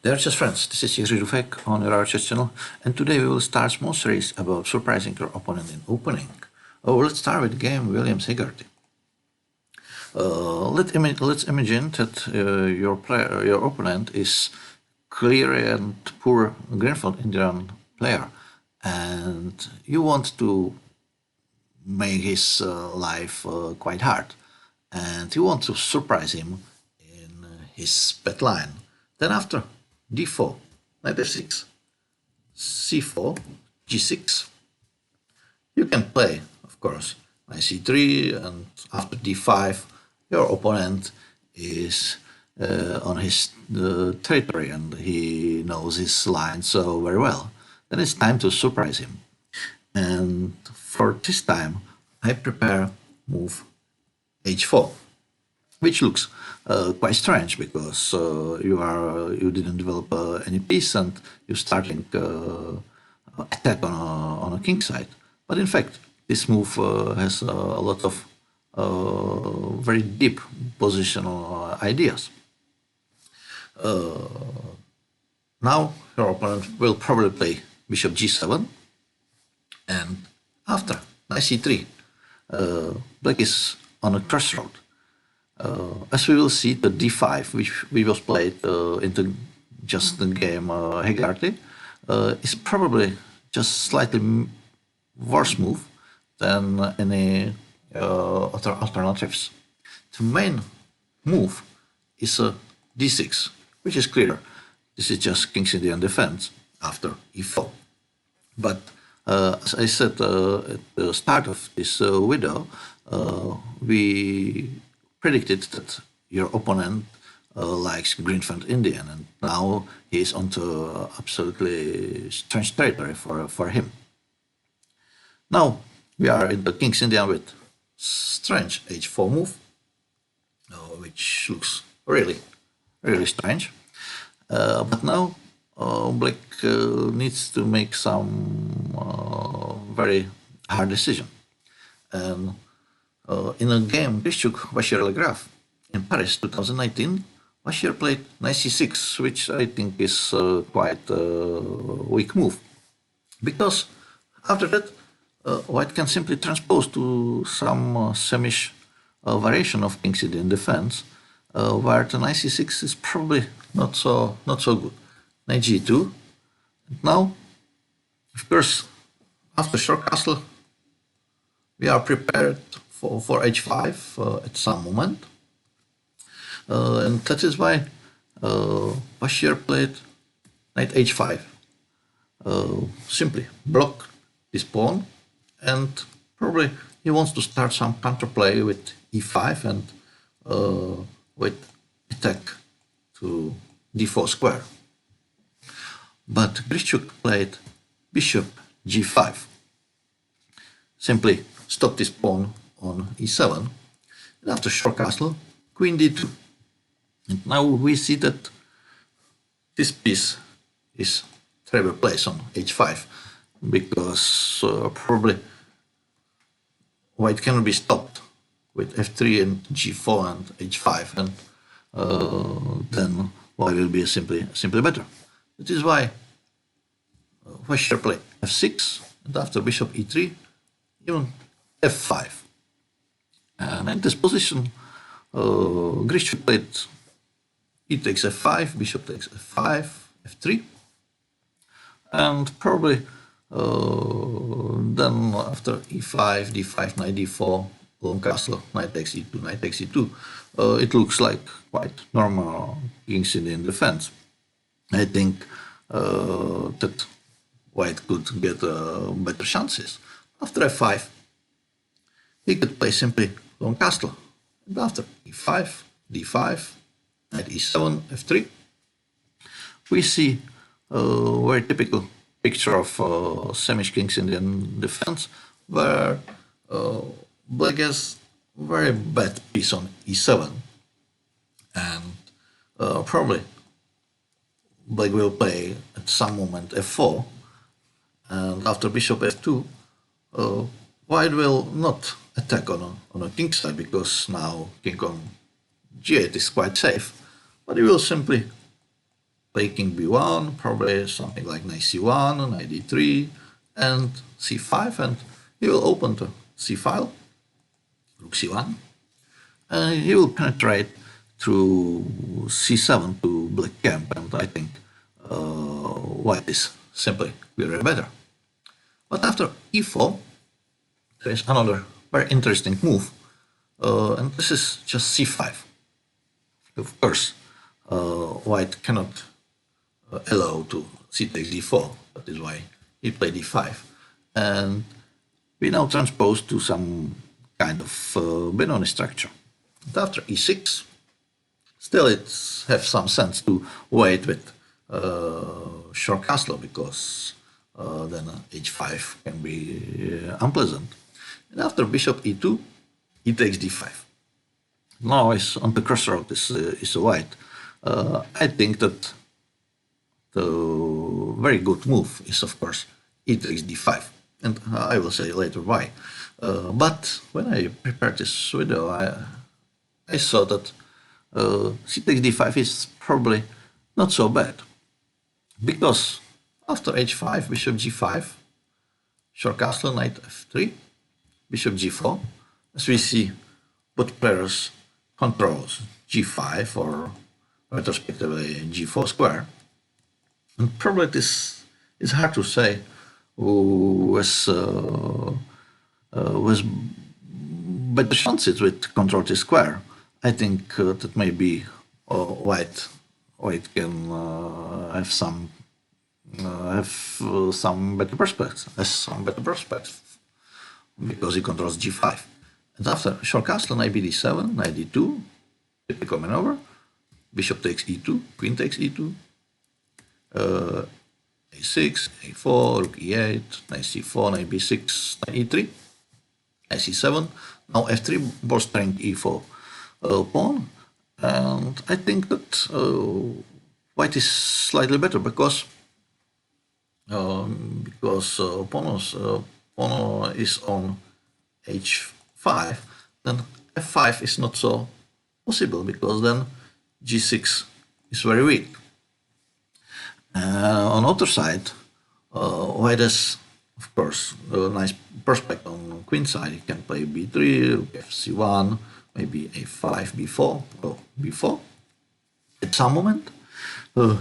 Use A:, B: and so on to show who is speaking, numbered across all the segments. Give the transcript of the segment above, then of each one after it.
A: Dear chess friends, this is Jiří Dufek on your chess channel, and today we will start a small series about surprising your opponent in opening. Let's start with the game Williams Hegarty. Let's imagine that your opponent is clearly and poor Greenfield Indian player, and you want to make his life quite hard, and you want to surprise him in his pet line. Then after d4, knight f6, c4, g6. You can play, of course, knight c3, and after d5, your opponent is on his territory and he knows his line so very well. Then it's time to surprise him. And for this time, I prepare move h4, which looks quite strange because you didn't develop any piece and you're starting attack on a king side. But in fact, this move has a lot of very deep positional ideas. Now your opponent will probably play bishop g7, and after knight c3, black is on a crossroad. As we will see, the d5, which we was played into just the game Hegarty, is probably just slightly worse move than any other alternatives. The main move is a d6, which is clear. This is just King's Indian defense after e4. But as I said at the start of this video, we predicted that your opponent likes Greenfield Indian, and now he is onto absolutely strange territory for him. Now we are in the King's Indian with strange h4 move, which looks really strange. But now black needs to make some very hard decision. And in a game Grischuk-Vachier-Legraf in Paris 2019, Vachier played knight c6, which I think is quite a weak move. Because after that, white can simply transpose to some semish variation of King's Indian defense, where the knight c6 is probably not so good. Knight g2. And now, of course, after short castle, we are prepared for h5 at some moment. And that is why Vachier played knight h5. Simply block this pawn, and probably he wants to start some counterplay with e5 and with attack to d4 square. But Grischuk played bishop g5. Simply stop this pawn on e7, and after short castle, queen d2. And now we see that this piece is terribly placed on h5, because probably white cannot be stopped with f3 and g4 and h5, and then white will be simply better. That is why Vachier played f6, and after bishop e3, even f5. And in this position, Grischuk played e takes f5, bishop takes f5, f3, and probably then after e5, d5, knight d4, long castle, knight takes e2, knight takes e2, it looks like quite normal King's Indian defense. I think that white could get better chances. After f5, he could play simply long castle, and after e5, d5, knight e7, f3, we see a very typical picture of semish King's Indian defense, where black has very bad piece on e7, and probably black will play at some moment f4, and after bishop f2, white will not attack on a king side, because now king on g8 is quite safe, but he will simply play king b1, probably something like knight c1, knight d3, and c5, and he will open the c file, rook c1, and he will penetrate through c7 to black camp, and I think white is simply clearly better. But after e4, there is another very interesting move, and this is just c5. Of course, white cannot allow to c takes d4. That is why he played d5. And we now transpose to some kind of Benoni structure. And after e6, still it has some sense to wait with short castle because then h5 can be unpleasant. And after bishop e2, he takes d5. Now is on the crossroad is white. I think that the very good move is, of course, e takes d5. And I will say later why. But when I prepared this video, I saw that c takes d5 is probably not so bad. Because after h5, bishop g5, short castle, knight f3, bishop g4, as we see, both players controls g5 or retrospectively g4 square. And probably this is hard to say with better chances with control t square. I think that maybe white can have some better prospects, because he controls g5. And after short castle, knight bd7, knight d2, typical maneuver, bishop takes e2, queen takes e2, a6, a4, rook e8, knight c4, knight b6, knight e3, knight c7, now f3, bolstering e4 pawn. And I think that white is slightly better because pawn is on h5, then f5 is not so possible because then g6 is very weak. On the other side, white has, of course, a nice prospect on queen side. He can play b3, rook fc1, maybe a5, b4, or b4. At some moment,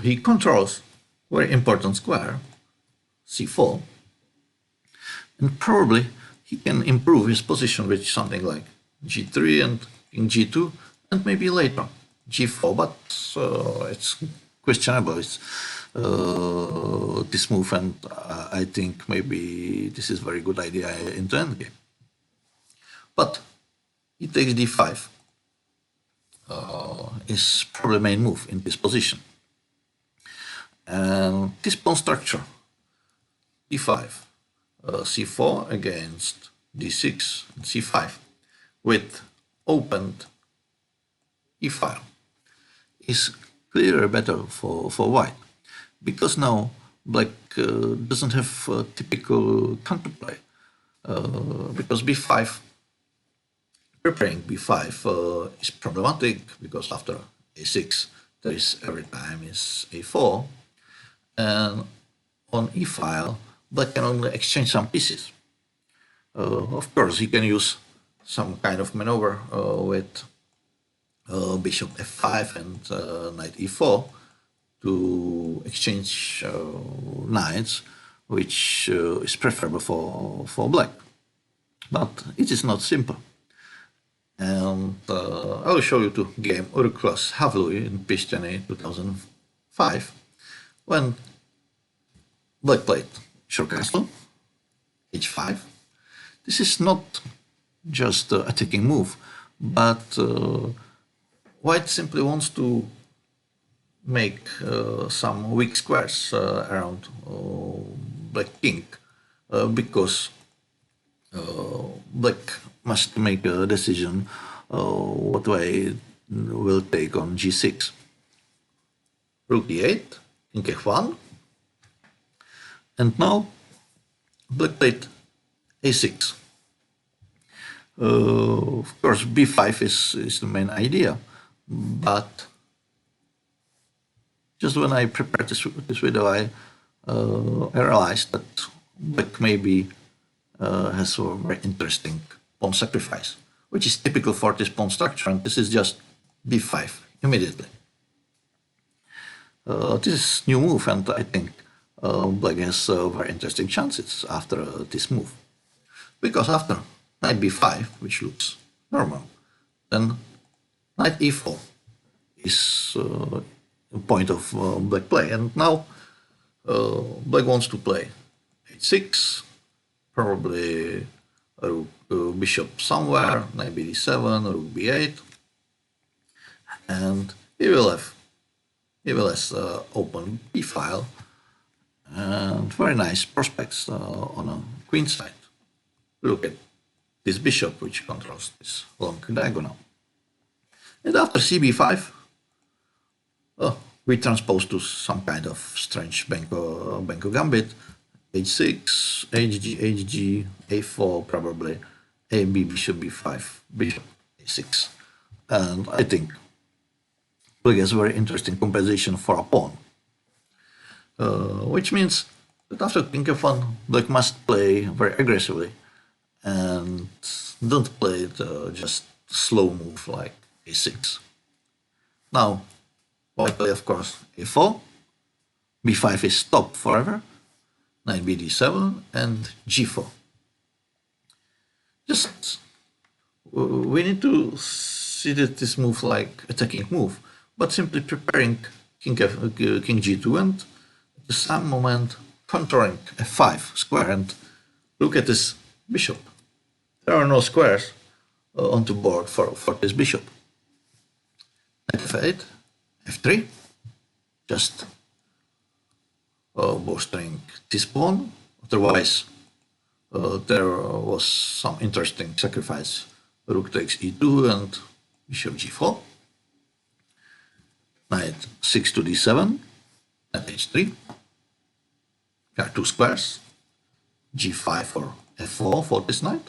A: he controls very important square, c4, and probably he can improve his position with something like g3 and king g2, and maybe later g4, but it's questionable. It's this move, and I think maybe this is a very good idea into endgame. But he takes d5 is probably the main move in this position. And this pawn structure, d5, c4 against d6 and c5 with opened e file is clearly better for white, because now black doesn't have typical counterplay, because b5, preparing b5 is problematic, because after a6 there is every time is a4, and on e file black can only exchange some pieces. Of course, he can use some kind of maneuver with bishop f5 and knight e4 to exchange knights, which is preferable for black. But it is not simple. And I will show you the game Uruklas Havlui in Pistone 2005, when black played short castle, h5. This is not just a attacking move, but white simply wants to make some weak squares around black king, because black must make a decision what way will take on g6. Rook d8, king f1, and now black played a6. Of course, b5 is the main idea, but just when I prepared this video, I realized that black maybe has a very interesting pawn sacrifice, which is typical for this pawn structure, and this is just b5 immediately. This is new move, and I think black has very interesting chances after this move. Because after knight b5, which looks normal, then knight e4 is a point of black play. And now black wants to play h6, probably bishop somewhere, knight bd7, rook b8, and he will have open b file and very nice prospects on a queen side. Look at this bishop, which controls this long diagonal. And after cb5, we transpose to some kind of strange Benko gambit. h6, hg, a4, probably ab, bishop b5, bishop a6. And I think black has a very interesting compensation for a pawn, which means that after king f1, black must play very aggressively and don't play just slow move like a6. Now, white play, of course, a4, b5 is stopped forever, knight bd7, and g4. Just, we need to see that this move like attacking move, but simply preparing king g2 and at the same moment contouring f5 square. And look at this bishop. There are no squares on the board for this bishop. Knight f8, f3, just bolstering this pawn. Otherwise, there was some interesting sacrifice. Rook takes e2 and bishop g4. Knight 6 to d7, knight h3. There are two squares, g5 or f4 for this knight.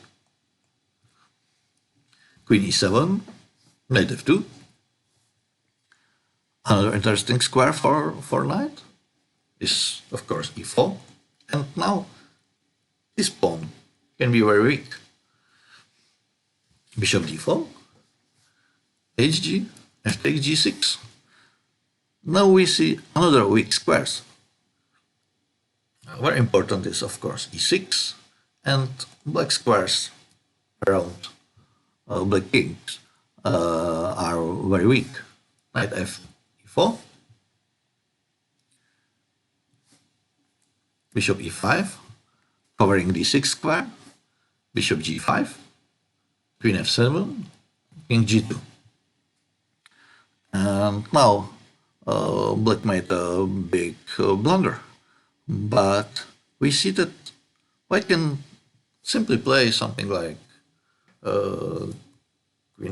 A: Queen e7, knight f2. Another interesting square for knight is, of course, e4. And now this pawn can be very weak. Bishop d4, hg, f takes g6. Now we see another weak squares. Very important is, of course, e6 and black squares around black kings are very weak. Knight f4, bishop e5, covering d6 square, bishop g5, queen f7, king g2. And now black made a big blunder, but we see that white can simply play something like queen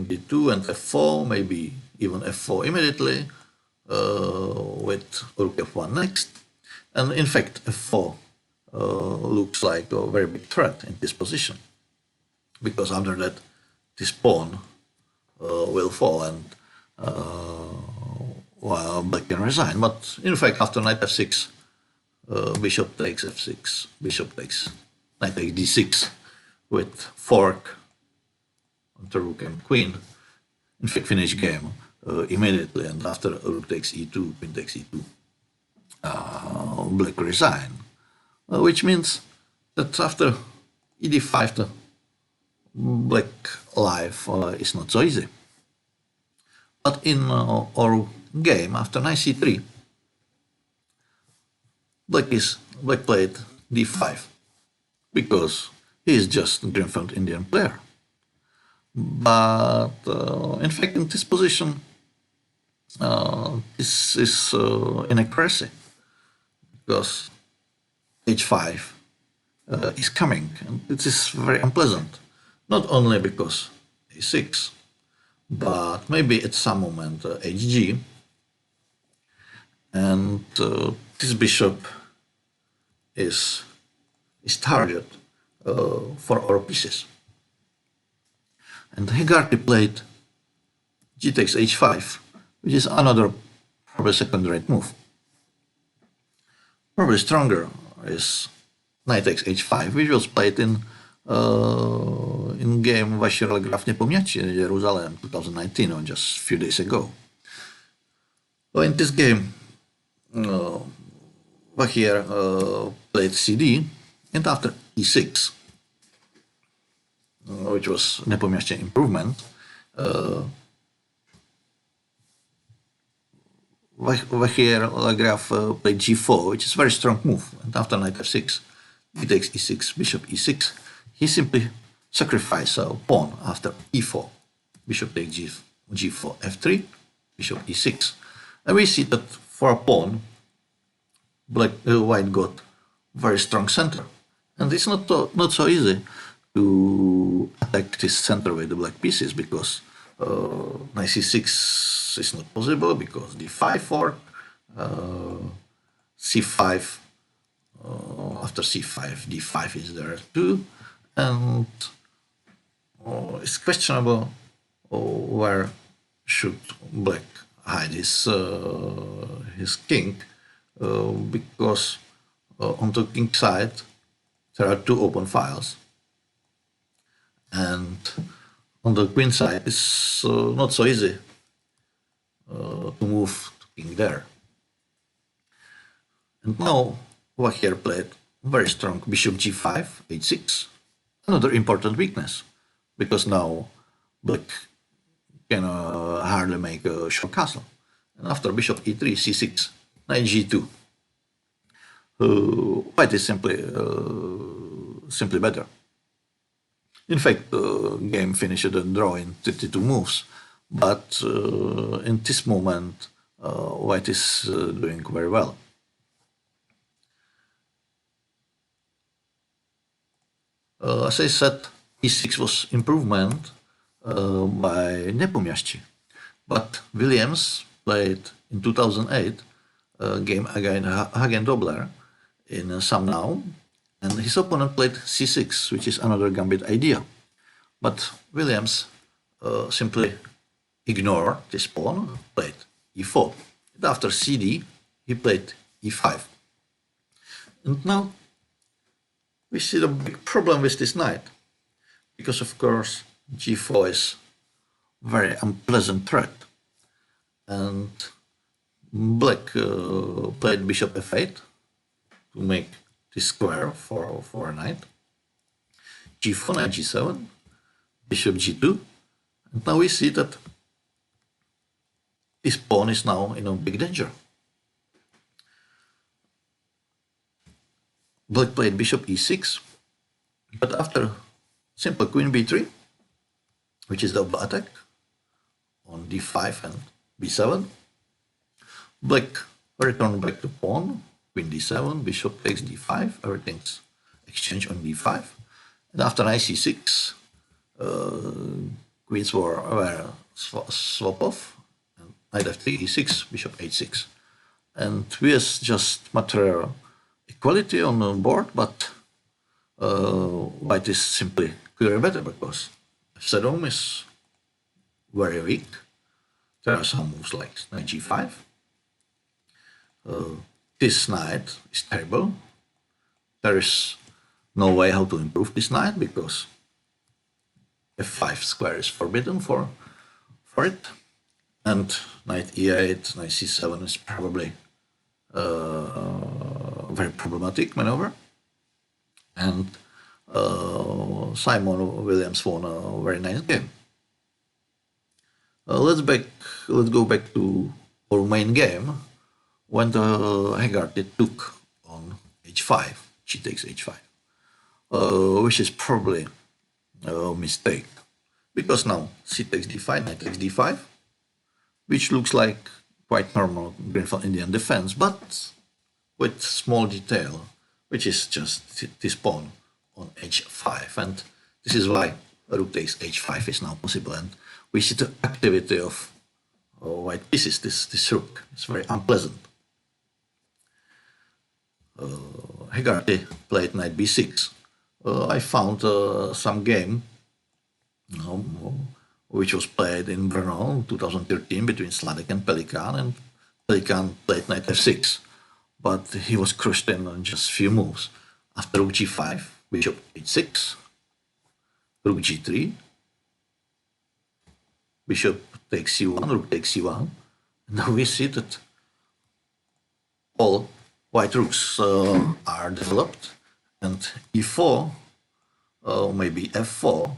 A: d2 and f4, maybe even f4 immediately, with rook f1 next. And in fact, f4 looks like a very big threat in this position, because after that, this pawn will fall and well, black can resign. But in fact, after knight f6, bishop takes f6, bishop takes knight takes d6 with fork onto rook and queen. In fact, finish game immediately, and after rook takes e2, queen takes e2, black resign, which means that after ed5, the black life is not so easy. But in our game, after knight c3, black played d5 because he is just a confronting Indian player. But in fact, in this position, this is inaccuracy, because h5 is coming, and it is very unpleasant. Not only because a6, but maybe at some moment hg, and this bishop is target for our pieces. And Hegarty played g takes h5, which is another probably second-rate move. Probably stronger is knight takes h5, which was played in game Vaši Graf Nepomniachtchi, Jerusalem 2019, or just a few days ago. So in this game, Vahir played CD, and after e6, which was Nepomniachtchi improvement, Vahir Graf played g4, which is a very strong move, and after knight f6, he takes e6, bishop e6. He simply sacrifices a pawn after e4. Bishop takes g4, f3, bishop e6. And we see that for a pawn, white got very strong center. And it's not so easy to attack this center with the black pieces, because knight c6 is not possible, because d5 fork, c5, after c5, d5 is there too, and it's questionable where should black hide his king, because on the king side there are two open files, and on the queen side it's not so easy to move the king there. And now Vahir played very strong bishop g5, h6, another important weakness, because now black can hardly make a short castle. And after bishop e3, c6, knight g2, white is simply better. In fact, the game finished a draw in 32 moves, but in this moment, white is doing very well. As I said, e6 was improvement by Nepomniachtchi, but Williams played in 2008 a game against Hagen Dobler in Samnau, and his opponent played c6, which is another gambit idea. But Williams simply ignored this pawn, played e4. And after cd, he played e5. And now we see the big problem with this knight, because of course g4 is very unpleasant threat, and black played bishop f8 to make this square for a knight, g4, knight g7, bishop g2, and now we see that this pawn is now in a big danger. Black played bishop e6, but after simple queen b3, which is double attack on d5 and b7, black returned back to pawn, queen d7, bishop takes d5, everything's exchanged on d5, and after knight c6, queens were swap off, and knight f3, e6, bishop h6, and we has just material equality on the board, but white is simply clearly better, because f7 is very weak. There are some moves like knight g5. This knight is terrible. There is no way how to improve this knight, because f5 square is forbidden for it, and knight e8, knight c7 is probably very problematic maneuver, and Simon Williams won a very nice game. Let's go back to our main game, when the Hegarty took on h5, she takes h5, which is probably a mistake, because now c takes d5, knight takes d5, which looks like quite normal green Indian defense, but with small detail, which is just this pawn on h5, and this is why rook takes h5 is now possible, and we see the activity of white pieces. This rook is very unpleasant. Hegarty played knight b6. I found some game which was played in Brno in 2013 between Sladek and Pelikan played knight f6. but he was crushed in on just few moves. After rook g5, bishop h6, rook g3, bishop takes c1, rook takes c1. Now we see that all white rooks are developed, and e4, maybe f4,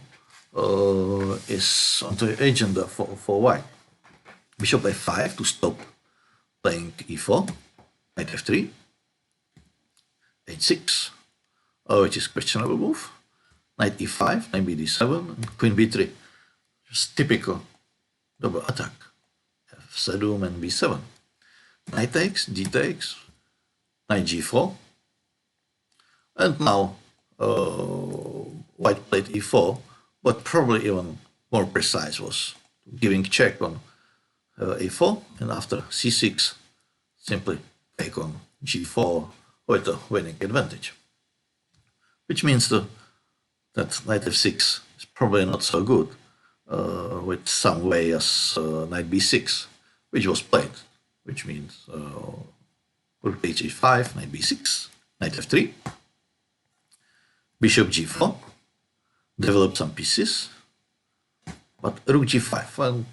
A: is on the agenda for white. Bishop f5 to stop playing e4, knight f3, h6, which is questionable move, knight e5, knight bd7, and queen b3. Just typical double attack, f7 and b7. Knight takes, d takes, knight g4, and now white played e4, but probably even more precise was giving check on a4, and after c6, simply take on g4 with a winning advantage. Which means that knight f6 is probably not so good, with some way as knight b6, which was played, which means rook takes h5, knight b6, knight f3, bishop g4, develop some pieces, but rook g5, well,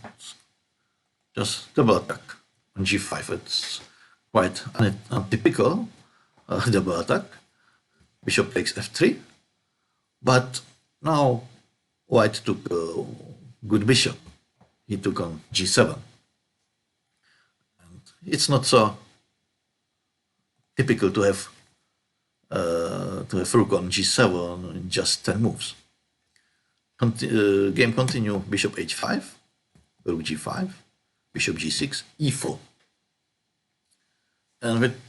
A: just double attack on g5. It's quite untypical double attack. Bishop takes f3, but now white took a good bishop. He took on g7. And it's not so typical to have rook on g7 in just 10 moves. Game continue, bishop h5, rook g5, bishop g6, e4. And with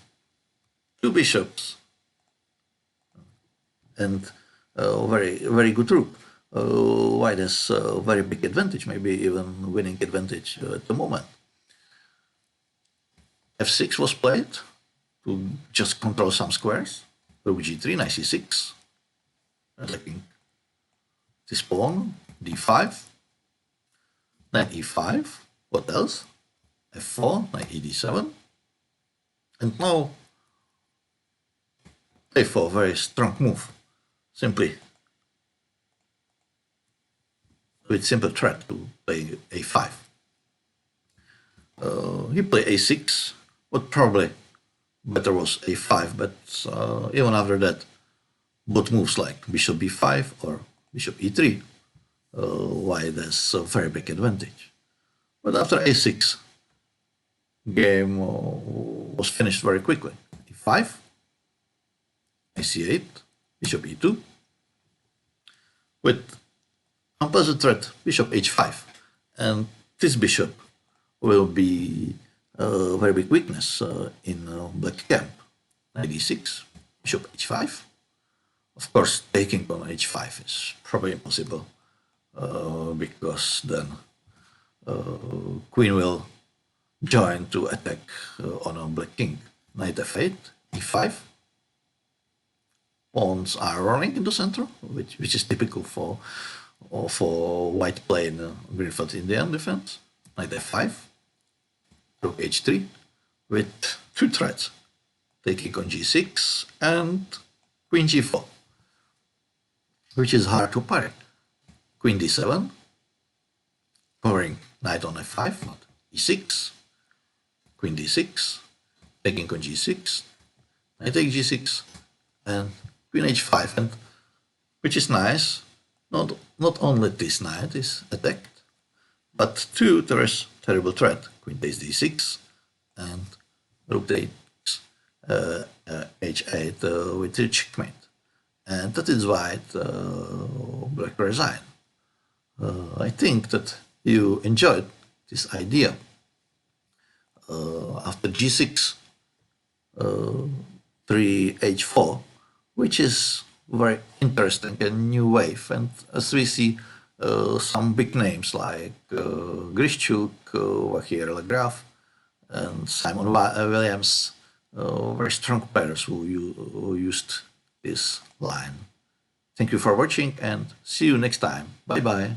A: two bishops and very good rook, white has a very big advantage, maybe even winning advantage at the moment. f6 was played to just control some squares. Rook g3, knight c6, attacking this pawn, d5, knight e5, what else? f4, knight ed7, and now a4, very strong move. Simply with simple threat to play a5. He played a6, but probably better was a5, but even after that, both moves like bishop b5 or bishop e3, white has a very big advantage. But after a6, game was finished very quickly. e5, c8, bishop e2, with unpleasant threat, bishop h5. And this bishop will be a very big weakness in black camp. Knight e6, bishop h5. Of course, taking on h5 is probably impossible, because then queen will join to attack on a black king. Knight f8, e5. Pawns are running into center, which is typical for white play in Greenfield Indian defense. Knight f5, rook h3, with two threats, taking on g6 and queen g4, which is hard to parry. Queen d7, covering knight on f5, not e6, queen d6, taking on g6, knight take g6, and queen h5, and which is nice. Not only this knight is attacked, but two, there is terrible threat. Queen takes d6, and rook takes h8 with a checkmate. And that is why black resign. I think that you enjoyed this idea. After g6, 3h4, which is very interesting and new wave. And as we see, some big names like Grishchuk, Vahir Lagraf, and Simon Williams, very strong players who used this line. Thank you for watching and see you next time. Bye bye.